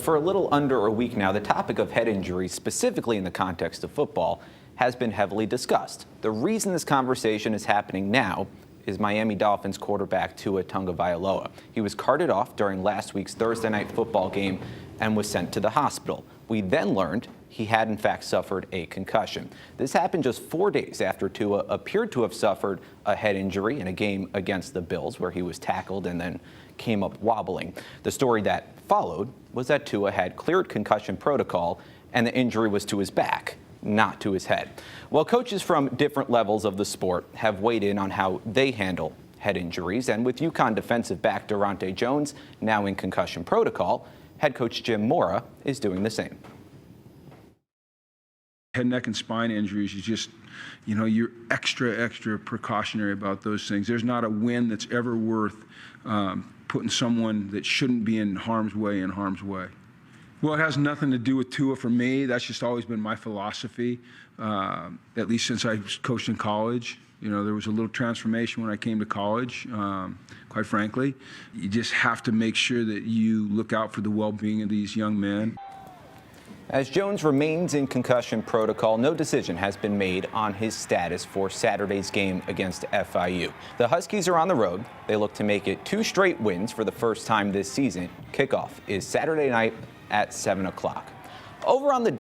For a little under a week now, the topic of head injuries, specifically in the context of football, has been heavily discussed. The reason this conversation is happening now is Miami Dolphins quarterback Tua Tagovailoa. He was carted off during last week's Thursday night football game and was sent to the hospital. We then learned he had in fact suffered a concussion. This happened just 4 days after Tua appeared to have suffered a head injury in a game against the Bills where he was tackled and then came up wobbling. The story that followed was that Tua had cleared concussion protocol and the injury was to his back, not to his head. Well, coaches from different levels of the sport have weighed in on how they handle head injuries, and with UConn defensive back Durante Jones now in concussion protocol, head coach Jim Mora is doing the same. Head, neck, and spine injuries, you're extra precautionary about those things. There's not a win that's ever worth putting someone that shouldn't be in harm's way in harm's way. Well, it has nothing to do with Tua for me. That's just always been my philosophy, at least since I coached in college. There was a little transformation when I came to college, quite frankly. You just have to make sure that you look out for the well-being of these young men. As Jones remains in concussion protocol, no decision has been made on his status for Saturday's game against FIU. The Huskies are on the road. They look to make it 2 straight wins for the first time this season. Kickoff is Saturday night at 7 o'clock. Over on the